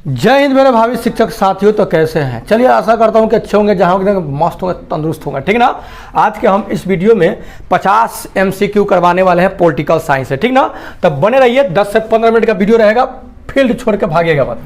जय हिंद मेरे भावी शिक्षक साथियों। तो कैसे हैं? चलिए, आशा करता हूं कि अच्छे होंगे, जहां होंगे मस्त होंगे, तंदुरुस्त होंगे, ठीक ना। आज के हम इस वीडियो में 50 MCQ करवाने वाले हैं पॉलिटिकल साइंस से, ठीक ना। तब बने रहिए, 10 से 15 मिनट का वीडियो रहेगा, फील्ड छोड़ के भागेगा मत।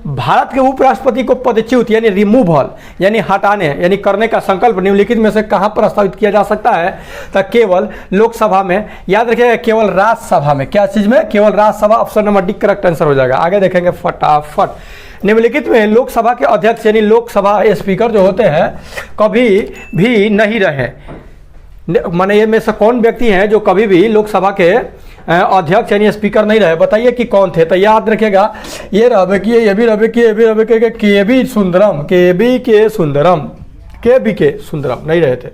भारत के उपराष्ट्रपति को पदच्युत यानी रिमूवल यानी हटाने यानी करने का संकल्प निम्नलिखित में से कहां प्रस्तावित किया जा सकता है? तो केवल लोकसभा में, याद रखिएगा, केवल राज्यसभा में। क्या चीज में? केवल Rajya Sabha. Option number D correct answer हो जाएगा। आगे देखेंगे फटाफट। निम्नलिखित में लोकसभा के अध्यक्ष यानी लोकसभा स्पीकर जो होते हैं कभी भी नहीं रहे, माने ये में से कौन व्यक्ति हैं जो कभी भी लोकसभा के अध्यक्ष यानी स्पीकर नहीं रहे? बताइए कि कौन थे। तो याद रखिएगा, ये रहे कि ये भी रहे कि ये भी रहे कि के बी सुंदरम नहीं रहे थे।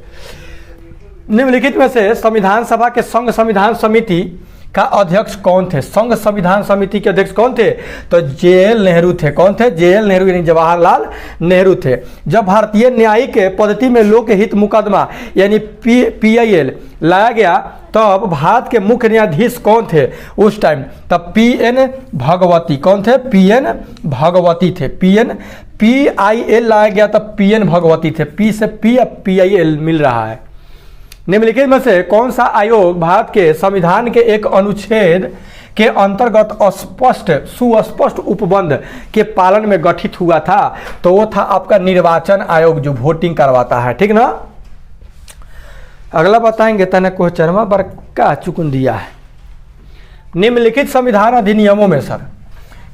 निम्नलिखित में से संविधान सभा के संघ संविधान समिति का अध्यक्ष कौन थे? संघ संविधान समिति के अध्यक्ष कौन थे? तो JL नेहरू थे। कौन थे? JL नेहरू यानी जवाहरलाल नेहरू थे। जब भारतीय न्यायिक पद्धति में लोकहित मुकदमा यानी PIL लाया गया तब भारत के मुख्य न्यायाधीश कौन थे उस टाइम? तब PN भगवती। कौन थे? PN भगवती थे। PIL लाया गया तब PN भगवती थे। P से P अब PIL मिल रहा है। निम्नलिखित में से कौन सा आयोग भारत के संविधान के एक अनुच्छेद के अंतर्गत सुस्पष्ट उपबंध के पालन में गठित हुआ था? तो वो था आपका निर्वाचन आयोग, जो वोटिंग करवाता है, ठीक ना। अगला बताएंगे तने क्वेश्चन में बड़का चुकन दिया है। निम्नलिखित संविधान अधिनियमों में सर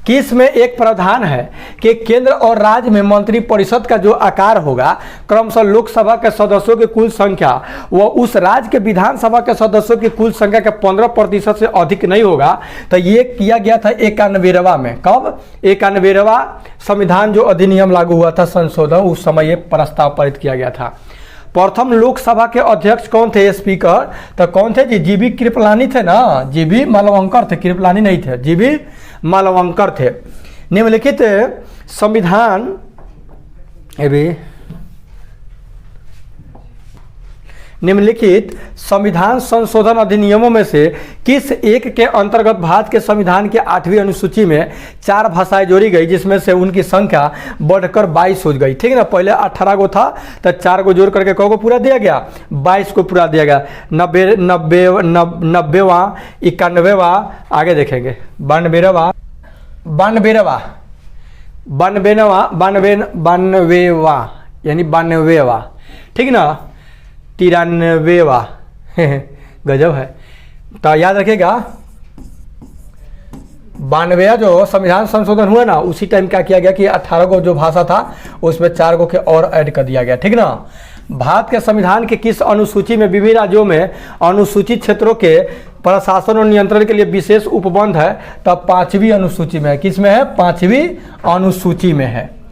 किस में एक प्रावधान है कि केंद्र और राज्य में मंत्रिपरिषद का जो आकार होगा क्रमशः लोकसभा के सदस्यों की कुल संख्या व उस राज्य के विधानसभा के सदस्यों की कुल संख्या के 15% से अधिक नहीं होगा? तो ये किया गया था 91वां में। कब? 91वां संविधान जो अधिनियम लागू हुआ था, संशोधन, उस समय ये प्रस्ताव पारित किया गया था। प्रथम लोकसभा के अध्यक्ष कौन थे? स्पीकर तो कौन थे? जी GV कृपलानी थे ना। GV मालवंकर थे, कृपलानी नहीं थे, GV मालवंकर थे। निम्नलिखित संविधान निम्नलिखित संविधान संशोधन अधिनियमों में से किस एक के अंतर्गत भारत के संविधान के 8वीं अनुसूची में 4 भाषाएं जोड़ी गई, जिसमें से उनकी संख्या बढ़कर 22 हो गई, ठीक है ना। पहले 18 को था तो 4 को जोड़ करके को पूरा दिया गया, 22 को पूरा दिया गया। 90वां 91वां, आगे देखेंगे 92वां यानी 92वां, ठीक ना। 93वां गजब है। तो याद रखिएगा 92वां जो संविधान संशोधन हुआ ना, उसी टाइम क्या किया गया कि 18 को जो भाषा था उसमें 4 को के और ऐड कर दिया गया, ठीक ना। भारत के संविधान के किस अनुसूची में विभिन्न राज्यों में अनुसूचित क्षेत्रों के प्रशासन और नियंत्रण के लिए विशेष उपबंध है? तब 5वीं अनुसूची में है। किस में है? 5वीं अनुसूची में है।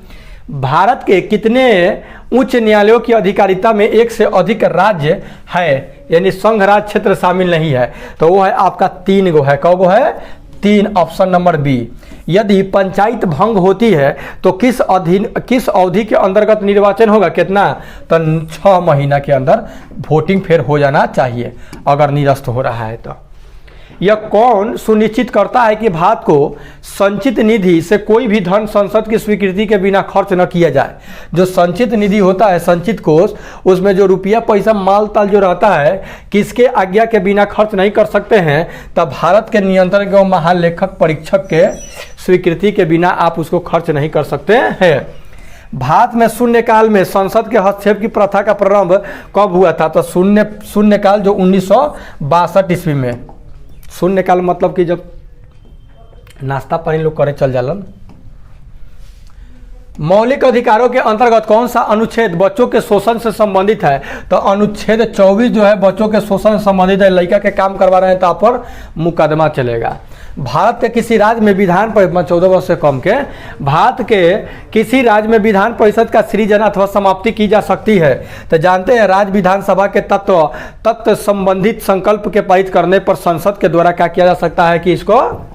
भारत के कितने उच्च न्यायालयों की अधिकारिता में एक से अधिक राज्य है यानी संघ राज्य क्षेत्र शामिल नहीं है? तो वो है आपका 3 गो है। कौ है? 3। Option number B. यदि पंचायत भंग होती है तो किस अवधि के अंतर्गत निर्वाचन होगा? कितना? तो 6 महीना के अंदर वोटिंग फिर हो जाना चाहिए अगर निरस्त हो रहा है तो। यह कौन सुनिश्चित करता है कि भारत को संचित निधि से कोई भी धन संसद की स्वीकृति के बिना खर्च न किया जाए? जो संचित निधि होता है, संचित कोष, उसमें जो रुपया पैसा माल ताल जो रहता है, किसके आज्ञा के बिना खर्च नहीं कर सकते हैं? तब भारत के नियंत्रण के महालेखक परीक्षक के स्वीकृति के बिना आप उसको खर्च नहीं कर सकते हैं। भारत में शून्यकाल में संसद के हस्तक्षेप की प्रथा का प्रारंभ कब हुआ था? तो शून्यकाल जो 1962 ईस्वी में। शून्यकाल मतलब कि जब नाश्ता पानी लोग करे चल जालन। मौलिक अधिकारों के अंतर्गत कौन सा अनुच्छेद बच्चों के शोषण से संबंधित है? तो अनुच्छेद 24 जो है बच्चों के शोषण से संबंधित है। लड़का के काम करवा रहे हैं तो आप पर मुकदमा चलेगा। भारत के किसी राज्य में विधान परिषद 14 वर्ष से कम के भारत के किसी राज्य में विधान परिषद का सृजन अथवा समाप्ति की जा सकती है? तो जानते हैं राज्य विधानसभा के तत्व संबंधित संकल्प के पारित करने पर संसद के द्वारा क्या किया जा सकता है कि इसको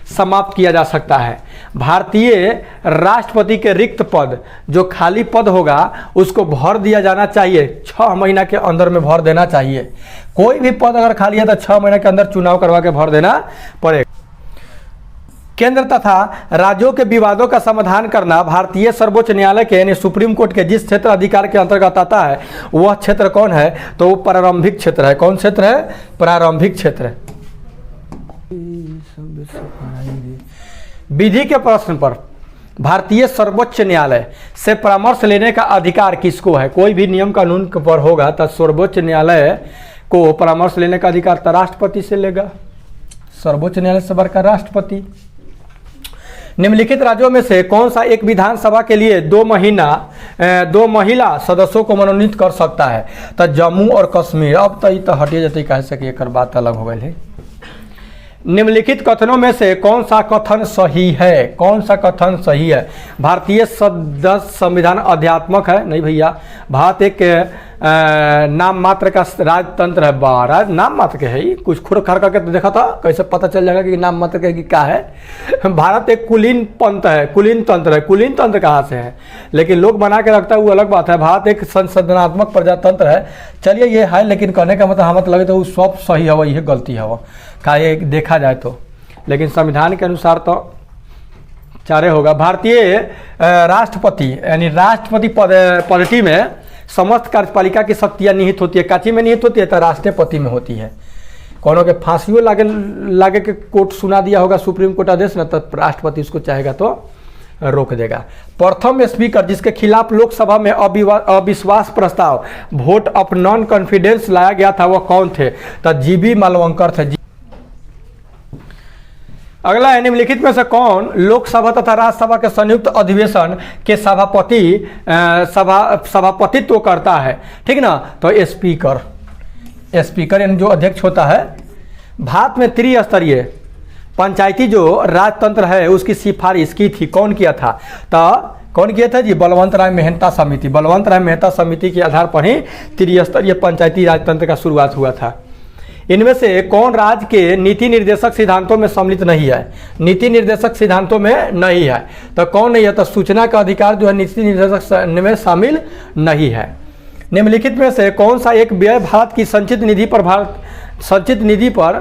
समाप्त किया जा सकता है। भारतीय राष्ट्रपति के रिक्त पद, जो खाली पद होगा उसको भर दिया जाना चाहिए, 6 महीना के अंदर में भर देना चाहिए। कोई भी पद अगर खाली है तो 6 महीने के अंदर चुनाव करवा के भर देना पड़ेगा। केंद्र तथा राज्यों के विवादों का समाधान करना भारतीय सर्वोच्च न्यायालय के यानी सुप्रीम कोर्ट के जिस क्षेत्र अधिकार के अंतर्गत आता है वह क्षेत्र कौन है? तो वो प्रारंभिक क्षेत्र है। कौन क्षेत्र है? प्रारंभिक क्षेत्र। विधि के प्रश्न पर भारतीय सर्वोच्च न्यायालय से परामर्श लेने का अधिकार किसको है? कोई भी नियम कानून पर होगा तो सर्वोच्च न्यायालय को परामर्श लेने का अधिकार तो राष्ट्रपति से लेगा। सर्वोच्च न्यायालय से बढ़कर राष्ट्रपति। निम्नलिखित राज्यों में से कौन सा एक विधानसभा के लिए 2 महिला सदस्यों को मनोनीत कर सकता है? तो जम्मू और कश्मीर। अब तो हटिए जाती कह सके एक बात अलग हो गई है। निम्नलिखित कथनों में से कौन सा कथन सही है? कौन सा कथन सही है? भारतीय संविधान अध्यात्मक है? नहीं भैया, भारत एक नाम मात्र का राजतंत्र है। राज नाम मात्र के है, कुछ खुर खर करके तो देखा था, कैसे पता चल जाएगा कि नाम मात्र के क्या है? भारत एक कुलीन पंथ है, कुलीन तंत्र है। कुलीन तंत्र कहाँ से है? लेकिन लोग बना के रखता है वो अलग बात है। भारत एक संसदनात्मक प्रजातंत्र है। चलिए ये है, लेकिन कहने का मतलब हमें लगे तो वो सब सही हवा, यह गलती हवा का ये देखा जाए तो। लेकिन संविधान के अनुसार तो चारे होगा। भारतीय राष्ट्रपति यानी राष्ट्रपति पद्धति में समस्त कार्यपालिका की शक्तियाँ निहित होती है। काची में निहित होती है? तो राष्ट्रपति में होती है। कोनो के फांसियों लागे के कोर्ट सुना दिया होगा सुप्रीम कोर्ट आदेश ना, तो राष्ट्रपति उसको चाहेगा तो रोक देगा। प्रथम स्पीकर जिसके खिलाफ लोकसभा में अविश्वास प्रस्ताव वोट ऑफ नॉन कॉन्फिडेंस लाया गया था वो कौन थे? तो जीबी मालवंकर थे। अगला है, निम्नलिखित में से कौन लोकसभा तथा राज्यसभा के संयुक्त अधिवेशन के सभापतित्व करता है? ठीक ना, तो स्पीकर यानी जो अध्यक्ष होता है। भारत में त्रिस्तरीय पंचायती जो राजतंत्र है उसकी सिफारिश की थी, कौन किया था? तो कौन किया था जी? बलवंत राय मेहता समिति। बलवंत राय मेहता समिति के आधार पर ही त्रिस्तरीय पंचायती राजतंत्र का शुरुआत हुआ था। इनमें से कौन राज्य के नीति निर्देशक सिद्धांतों में सम्मिलित नहीं है? नीति निर्देशक सिद्धांतों में नहीं है तो कौन नहीं है? तो सूचना का अधिकार जो है नीति निर्देशक में शामिल नहीं है। निम्नलिखित में से कौन सा एक व्यय भारत की संचित निधि पर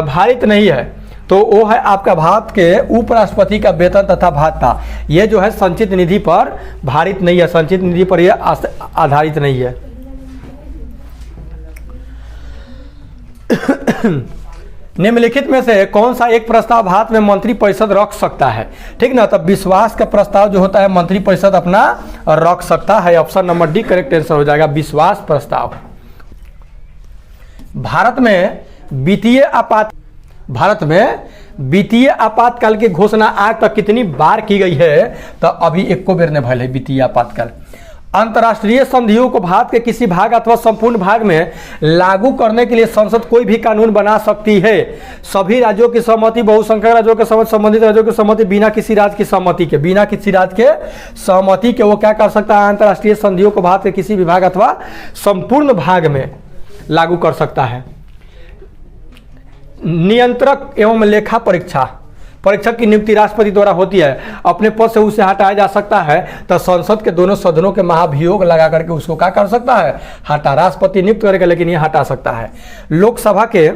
भारित नहीं है? तो वो है आपका भारत के उपराष्ट्रपति का वेतन तथा भत्ता। ये जो है संचित निधि पर भारित नहीं है, संचित निधि पर यह आधारित नहीं है। निम्नलिखित में से कौन सा एक प्रस्ताव भारत में मंत्रिपरिषद रख सकता है? ठीक ना, तब विश्वास का प्रस्ताव जो होता है मंत्रिपरिषद अपना रख सकता है। Option number D correct answer हो जाएगा, विश्वास प्रस्ताव। भारत में वित्तीय आपातकाल की घोषणा आज तक कितनी बार की गई है? तो अभी एको बेर ने भले है वित्तीय आपातकाल। अंतर्राष्ट्रीय संधियों को भारत के किसी भाग अथवा संपूर्ण भाग में लागू करने के लिए संसद कोई भी कानून बना सकती है। सभी राज्यों की सहमति, बहुसंख्यक राज्यों के सहमति, संबंधित राज्यों की सहमति, बिना किसी राज्य की सहमति के वो क्या कर सकता है? अंतर्राष्ट्रीय संधियों को भारत के किसी भी भाग अथवा संपूर्ण भाग में लागू कर सकता है। नियंत्रक एवं लेखा परीक्षक की नियुक्ति राष्ट्रपति द्वारा होती है। अपने पद से उसे हटाया जा सकता है तो संसद के दोनों सदनों के महाभियोग लगा करके उसको क्या कर सकता है? राष्ट्रपति नियुक्त करेगा, लेकिन ये हटा सकता है। लोकसभा के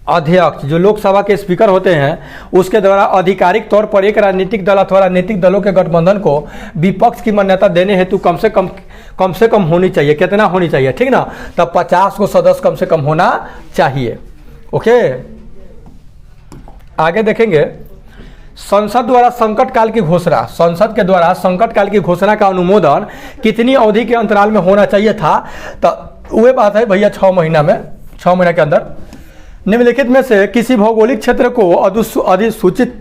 अध्यक्ष जो लोकसभा के स्पीकर होते हैं उसके द्वारा आधिकारिक तौर पर एक राजनीतिक दल अथवा राजनीतिक दलों के गठबंधन को विपक्ष की मान्यता देने हेतु कम से कम होनी चाहिए। कितना होनी चाहिए? ठीक ना, तब 50 को सदस्य कम से कम होना चाहिए। ओके, आगे देखेंगे। संसद द्वारा संकट काल की घोषणा, संसद के द्वारा संकट काल की घोषणा का अनुमोदन कितनी अवधि के अंतराल में होना चाहिए था? तो वह बात है भैया 6 महीना के अंदर। निम्नलिखित में से किसी भौगोलिक क्षेत्र को अधिसूचित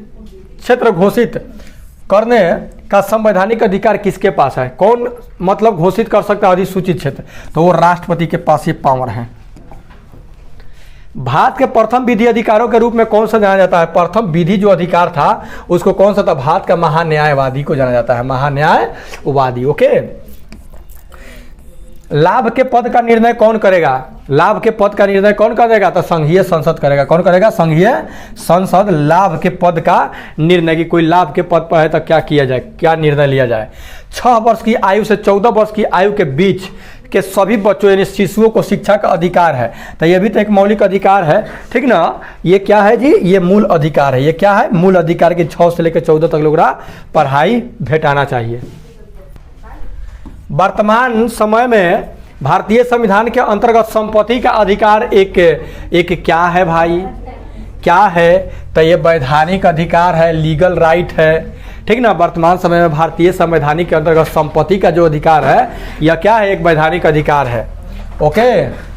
क्षेत्र घोषित करने का संवैधानिक अधिकार किसके पास है? कौन मतलब घोषित कर सकता है अधिसूचित क्षेत्र? तो वो राष्ट्रपति के पास ये पावर है। भारत के प्रथम विधि अधिकारों के रूप में कौन सा जाना जाता है? प्रथम विधि जो अधिकार था उसको कौन सा था? भारत का महान्यायवादी को जाना जाता है, महान्यायवादी। ओके, लाभ के पद का निर्णय कौन करेगा? लाभ के पद का निर्णय कौन करेगा? तो संघीय संसद करेगा। कौन करेगा? संघीय संसद लाभ के पद का निर्णय की कोई लाभ के पद पर है तो क्या किया जाए, क्या निर्णय लिया जाए। 6 वर्ष की आयु से 14 वर्ष की आयु के बीच के सभी बच्चों यानी शिशुओं को शिक्षा का अधिकार है। तो ये भी तो एक मौलिक अधिकार है, ठीक ना। ये क्या है जी, ये मूल अधिकार है। ये क्या है, मूल अधिकार की 6 से लेकर 14 तक लोग पढ़ाई भेटाना चाहिए। वर्तमान समय में भारतीय संविधान के अंतर्गत संपत्ति का अधिकार एक क्या है भाई, क्या है, तो ये वैधानिक अधिकार है, लीगल राइट है, ठीक ना। वर्तमान समय में भारतीय संवैधानिक के अंतर्गत संपत्ति का जो अधिकार है यह क्या है, एक वैधानिक अधिकार है। ओके,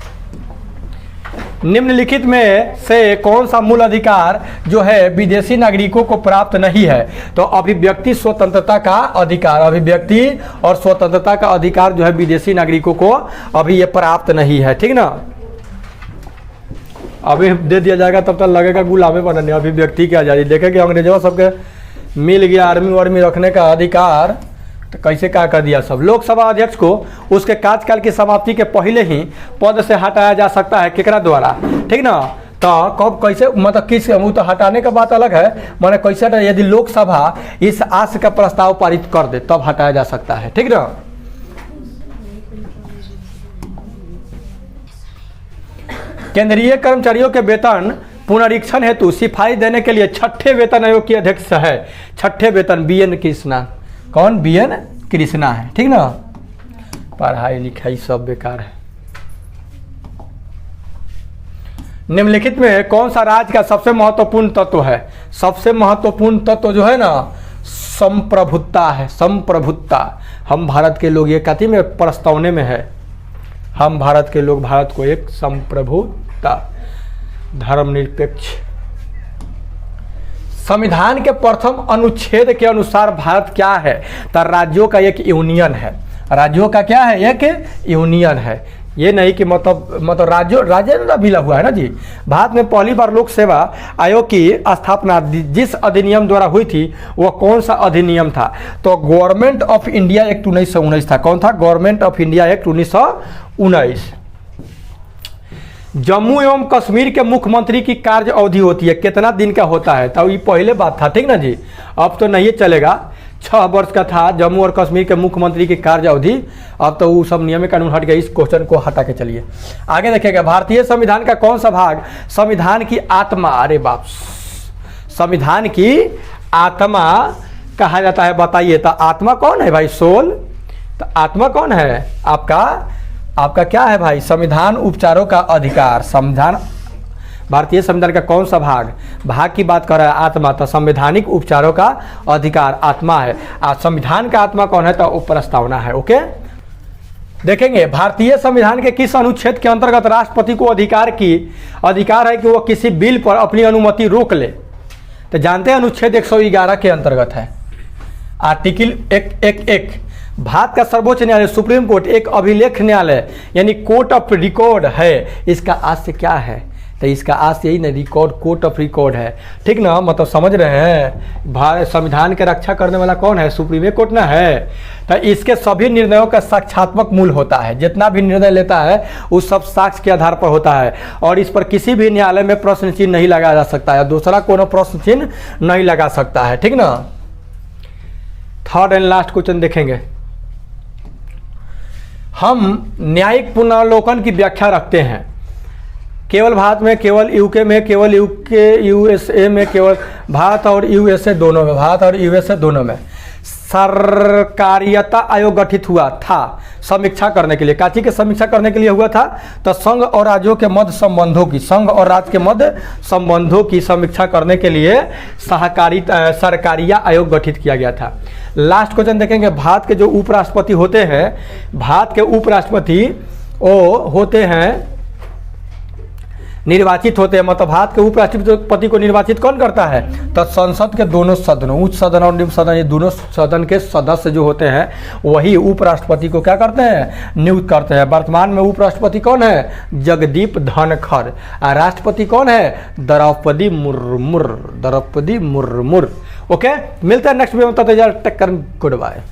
निम्नलिखित में से कौन सा मूल अधिकार जो है विदेशी नागरिकों को प्राप्त नहीं है, तो अभिव्यक्ति स्वतंत्रता का अधिकार, अभिव्यक्ति और स्वतंत्रता का अधिकार जो है विदेशी नागरिकों को अभी ये प्राप्त नहीं है, ठीक ना। अभी दे दिया जाएगा तब तक लगेगा गुलामी बनने, अभिव्यक्ति की आज़ादी। देखेंगे अंग्रेजों सबके मिल गया आर्मी वार्मी रखने का अधिकार, तो कैसे क्या कर दिया सब। लोकसभा अध्यक्ष को उसके कार्यकाल की समाप्ति के पहले ही पद से हटाया जा सकता है, केकरा द्वारा, ठीक ना। तो कब कैसे, मतलब किस, वो तो हटाने का बात अलग है, माने कैसे, यदि लोकसभा इस आशय का प्रस्ताव पारित कर दे तब हटाया जा सकता है, ठीक ना। केंद्रीय कर्मचारियों के वेतन पुनरीक्षण हेतु सिफारिश देने के लिए 6ठे वेतन आयोग के अध्यक्ष है, 6ठे वेतन BN कृष्णा। कौन, BN कृष्णा है, ठीक ना। पढ़ाई लिखाई सब बेकार है। निम्नलिखित में कौन सा राज्य का सबसे महत्वपूर्ण तत्व है, सबसे महत्वपूर्ण तत्व जो है ना संप्रभुत्ता है, संप्रभुत्ता। हम भारत के लोग ये कहती में प्रस्तावने में है, हम भारत के लोग भारत को एक संप्रभुत्ता, धर्मनिरपेक्ष। संविधान के प्रथम अनुच्छेद के अनुसार भारत क्या है, तो राज्यों का एक यूनियन है। राज्यों का क्या है, एक यूनियन है। ये नहीं कि मतलब राज्य मिला हुआ है ना जी। भारत में पहली बार लोक सेवा आयोग की स्थापना जिस अधिनियम द्वारा हुई थी वह कौन सा अधिनियम था, तो गवर्नमेंट ऑफ इंडिया एक्ट 1919 था। कौन था, government of India act 1919। Jammu एवं कश्मीर के मुख्यमंत्री की कार्य अवधि होती है, कितना दिन का होता है, तो ये पहले बात था, ठीक ना जी। अब तो नहीं चलेगा, 6 वर्ष का था जम्मू और कश्मीर के मुख्यमंत्री की कार्य अवधि। अब तो वो सब नियम कानून हट गया, इस क्वेश्चन को हटा के चलिए आगे देखिएगा। भारतीय संविधान का कौन सा भाग संविधान की आत्मा, अरे बाप, संविधान की आत्मा कहा जाता है, बताइए। तो आत्मा कौन है भाई, सोल। तो आत्मा कौन है आपका क्या है भाई, संविधान उपचारों का अधिकार। संविधान, भारतीय संविधान का कौन सा भाग की बात कर रहा है, आत्मा। तो संवैधानिक उपचारों का अधिकार आत्मा है। संविधान का आत्मा कौन है, तो प्रस्तावना है। ओके, देखेंगे भारतीय संविधान के किस अनुच्छेद के अंतर्गत राष्ट्रपति को अधिकार है कि वह किसी बिल पर अपनी अनुमति रोक ले। तो जानते हैं अनुच्छेद 111 के अंतर्गत है, आर्टिकल 1 भारत का सर्वोच्च न्यायालय सुप्रीम कोर्ट एक अभिलेख न्यायालय यानी कोर्ट ऑफ रिकॉर्ड है। इसका आशय क्या है, तो इसका आशय यही ना, रिकॉर्ड, कोर्ट ऑफ रिकॉर्ड है, ठीक ना। मतलब समझ रहे हैं, भारत संविधान की रक्षा करने वाला कौन है, सुप्रीम कोर्ट ना है। तो इसके सभी निर्णयों का साक्ष्यात्मक मूल होता है, जितना भी निर्णय लेता है उस सब साक्ष्य के आधार पर होता है, और इस पर किसी भी न्यायालय में प्रश्न चिन्ह नहीं लगाया जा सकता है, दूसरा कोनो प्रश्न चिन्ह नहीं लगा सकता है, ठीक ना। थर्ड एंड लास्ट क्वेश्चन देखेंगे। हम न्यायिक पुनरावलोकन की व्याख्या रखते हैं, केवल भारत में, केवल यूके में, केवल यूएसए में, केवल भारत और यूएसए दोनों में, भारत और यूएसए दोनों में सरकारियता आयोग गठित हुआ था समीक्षा करने के लिए। काची के समीक्षा करने के लिए हुआ था, तो संघ और राज्यों के मध्य संबंधों की, संघ और राज्य के मध्य संबंधों की समीक्षा करने के लिए सरकारिया आयोग गठित किया गया था। लास्ट क्वेश्चन देखेंगे। भारत के जो उपराष्ट्रपति होते हैं, भारत के उपराष्ट्रपति वो होते हैं, निर्वाचित होते हैं, मतलब भारत के उपराष्ट्रपति को निर्वाचित कौन करता है, तो संसद के दोनों सदनों, उच्च सदन और निम्न सदन, ये दोनों सदन के सदस्य जो होते हैं वही उपराष्ट्रपति को क्या करते हैं, नियुक्त करते हैं। वर्तमान में उपराष्ट्रपति कौन है, जगदीप धनखड़। राष्ट्रपति कौन है, द्रौपदी मुर्मू। ओके, मिलते हैं नेक्स्ट वीडियो में, तब तक गुड बाय।